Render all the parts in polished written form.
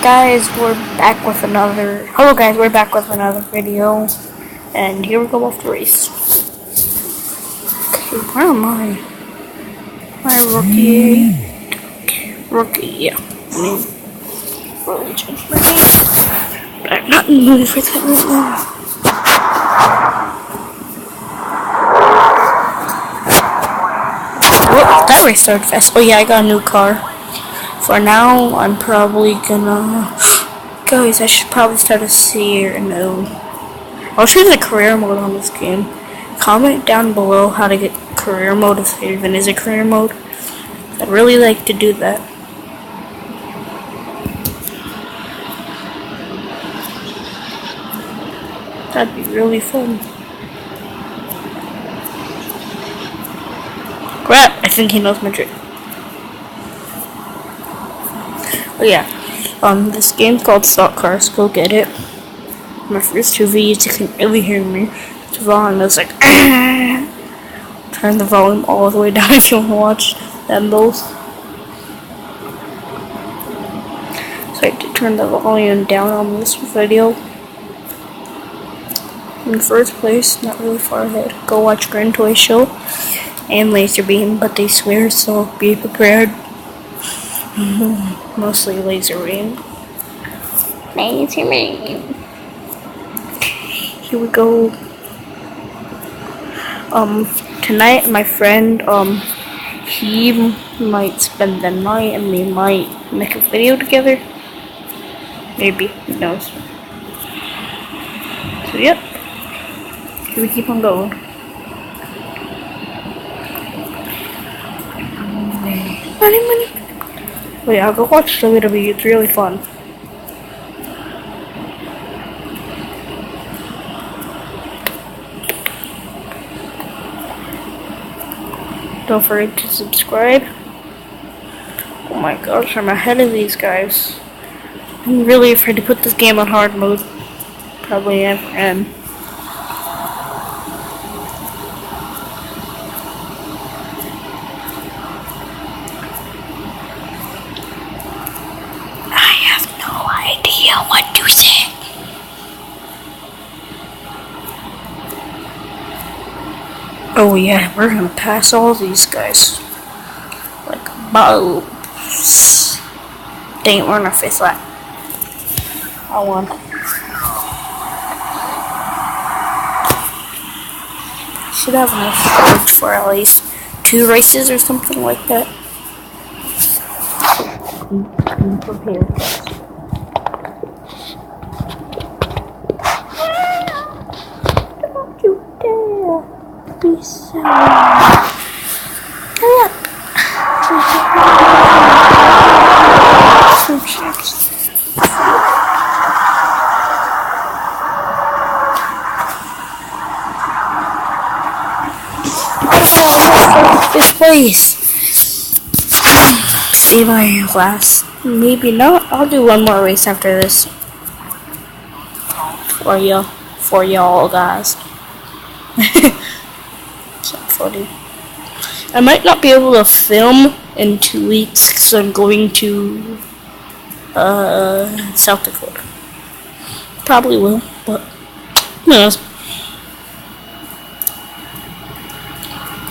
guys, we're back with another. Hello, guys, we're back with another video, and here we go off the race. Okay, where am I? My rookie. Yeah. I mean, really changed my name, but I'm not in the mood for that right now. Whoop, that race started fast. Oh yeah, I got a new car. For now, I'm probably gonna... Guys, I should probably start a series. No. I'll show you the career mode on this game. Comment down below how to get career mode if there even is a career mode. I'd really like to do that. That'd be really fun. Crap, I think he knows my trick. Oh yeah, this game's called Stock Cars. Go get it. My first two videos, you can really hear me. It's wrong. I was like, turn the volume all the way down if you want to watch them both. So I did turn the volume down on this video. In first place, not really far ahead. Go watch Grand Toy Show and Laser Beam, but they swear, so be prepared. Mostly Laser Beam. Laser Beam. Here we go. Tonight my friend, he might spend the night and we might make a video together. Maybe, who knows. So yep. Here we keep on going. Money. Oh yeah, I'll go watch WWE, it's really fun. Don't forget to subscribe. Oh my gosh, I'm ahead of these guys. I'm really afraid to put this game on hard mode. Probably never am. What to say? Oh yeah, we're gonna pass all these guys. Like bows. Dang it, we're in our fifth lap. I won. Should have enough for at least 2 races or something like that. I'm prepared, guys. Be so. Hurry up. Fifth place. See my last. Maybe not. I'll do one more race after this. For y'all guys. So funny. I might not be able to film in 2 weeks because I'm going to South Dakota. Probably will, but who knows?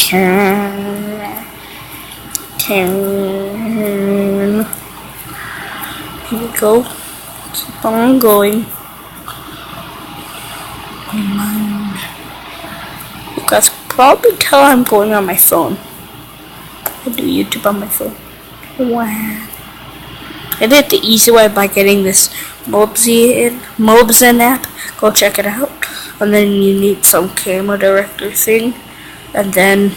Turn. Here we go. Keep on going. You guys can probably tell I'm going on my phone. I do YouTube on my phone. Wow. I did it the easy way by getting this Mobzen app. Go check it out. And then you need some camera director thing. And then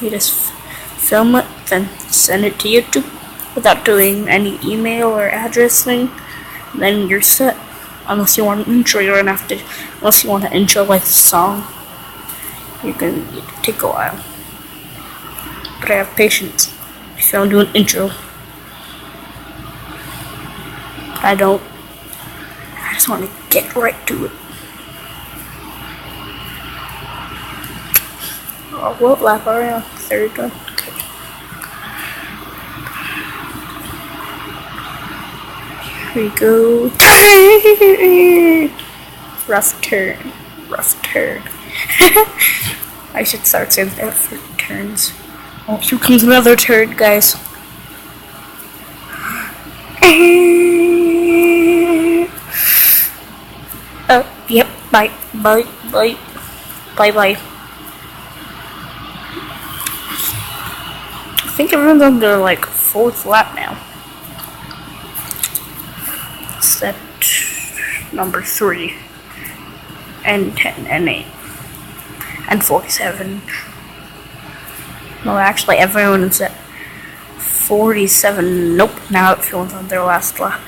you just film it, then send it to YouTube without doing any email or address thing. And then you're set. Unless you want an intro, you're gonna have to. Unless you want an intro like a song, you're gonna take a while. But I have patience. If you don't do an intro, I don't. I just want to get right to it. Oh, what lap are we on? Third one? Okay. Here we go. Rough turn. Rough turn. I should start saying that for turns. Oh, here comes another turn, guys. Oh, yep. Bye. Bye. Bye. Bye. Bye. I think everyone's on their like 4th lap now. Set number 3 and 10 and 8 and 47. No, actually, everyone is at 47. Nope, now everyone's on their last lap.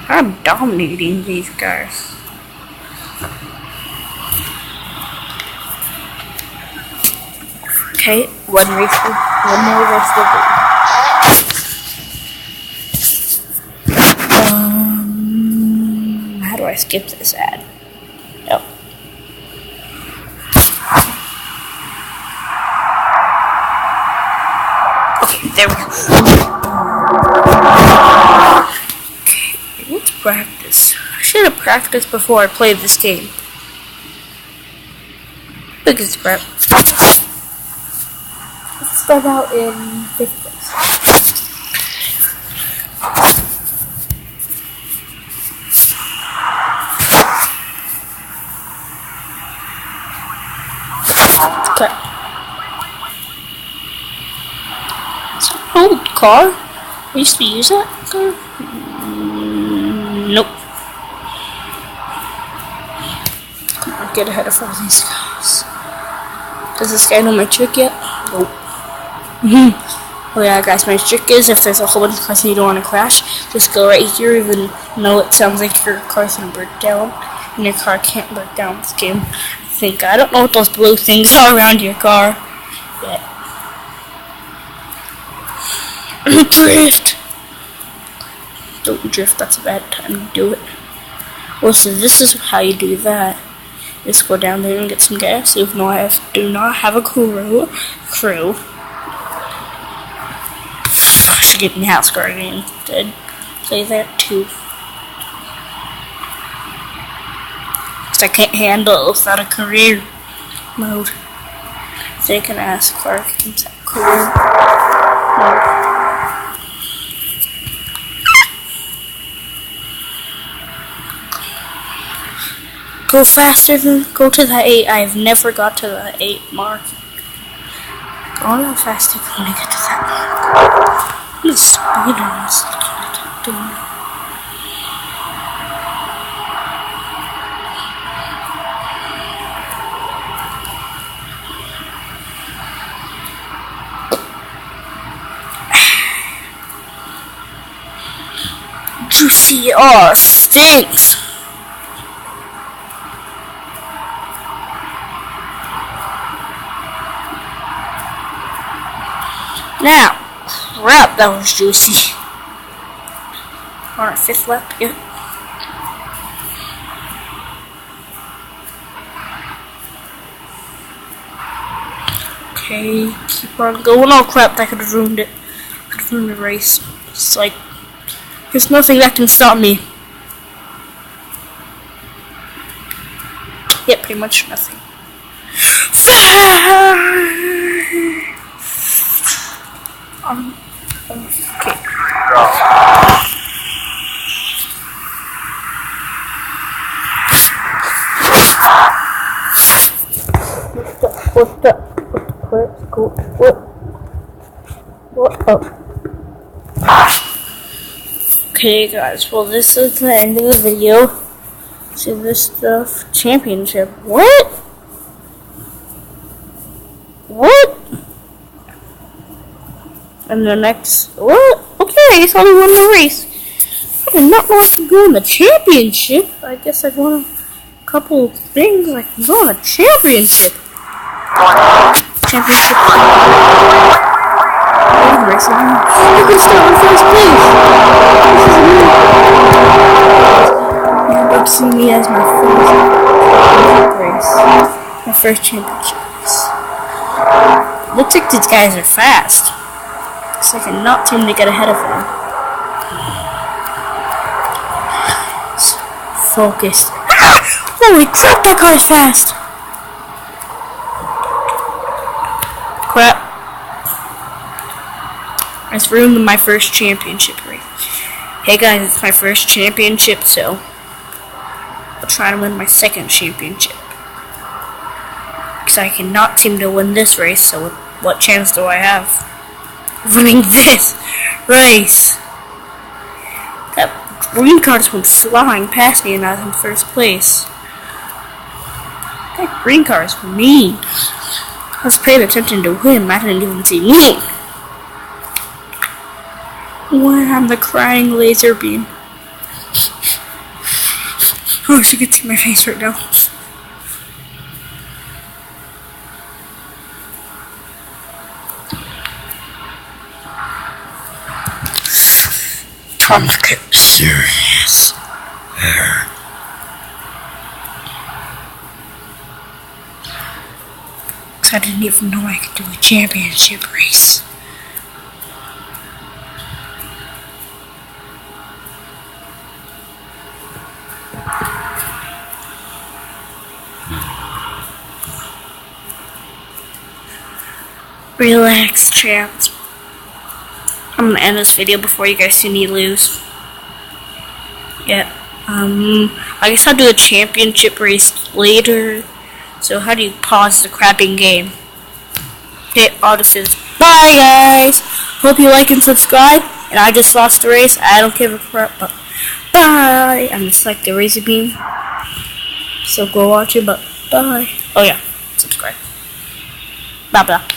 I'm dominating these guys. Okay, one more race will go. How do I skip this ad? Oh. Okay, there we go. Okay, let's practice. I should have practiced before I played this game. Look at this crap. Let's start out in 5th place. Okay. It's an old car. We used to use that car? Nope. Come on, get ahead of all these guys. Does this guy know my trick yet? Nope. Oh yeah, guys, my trick is if there's a whole bunch of cars and you don't want to crash, just go right here even though it sounds like your car's gonna break down. And your car can't break down this game. I don't know what those blue things are around your car yet. Drift! Don't drift, that's a bad time to do it. Well, so this is how you do that. Just go down there and get some gas, even though I do not have a crew. I should get House Guardian instead. Say that too. I can't handle it without a career mode. They can ask Clarkins at career mode. Go faster than go to the 8. I've never got to the 8 mark. Go on how fast you can get to that mark. I'm gonna speed on this. Juicy, oh, stinks. Now, crap, that was juicy. On our 5th lap, yeah. Okay, keep on going. Oh crap, that could have ruined it. Could have ruined the race. It's like, there's nothing that can stop me. Yeah, pretty much nothing. Okay. What's up? Let's go. What up? Okay, guys. Well, this is the end of the video. See this stuff. Championship. What? What? And the next. What? Okay, it's only won the race. I did not know I could go in the championship. I guess I'd won a couple things. I can go in the championship. Championship. Racing. You can start in first place. You're about to see me as my first race. My first championship race. Looks like these guys are fast. So I cannot seem to get ahead of them. focused. Ah! Holy crap, that car is fast! Crap. I just ruined my first championship race. Hey guys, it's my first championship, so I'll try to win my second championship. Because I cannot seem to win this race, so what chance do I have of winning this race? That green car just went flying past me and I was in first place. That green car is mean. I was paying attention to him, I didn't even see me. When I'm the crying laser beam. Oh, she can see my face right now. Time to get serious. There. I didn't even know I could do a championship race. Relax, champs. I'm gonna end this video before you guys see me lose. Yeah. I guess I'll do a championship race later. So how do you pause the crapping game? Okay, I'll just say bye guys. Hope you like and subscribe. And I just lost the race. I don't give a crap. But bye. I'm just like the razor beam. So go watch it. But bye. Oh yeah, subscribe. Blah blah.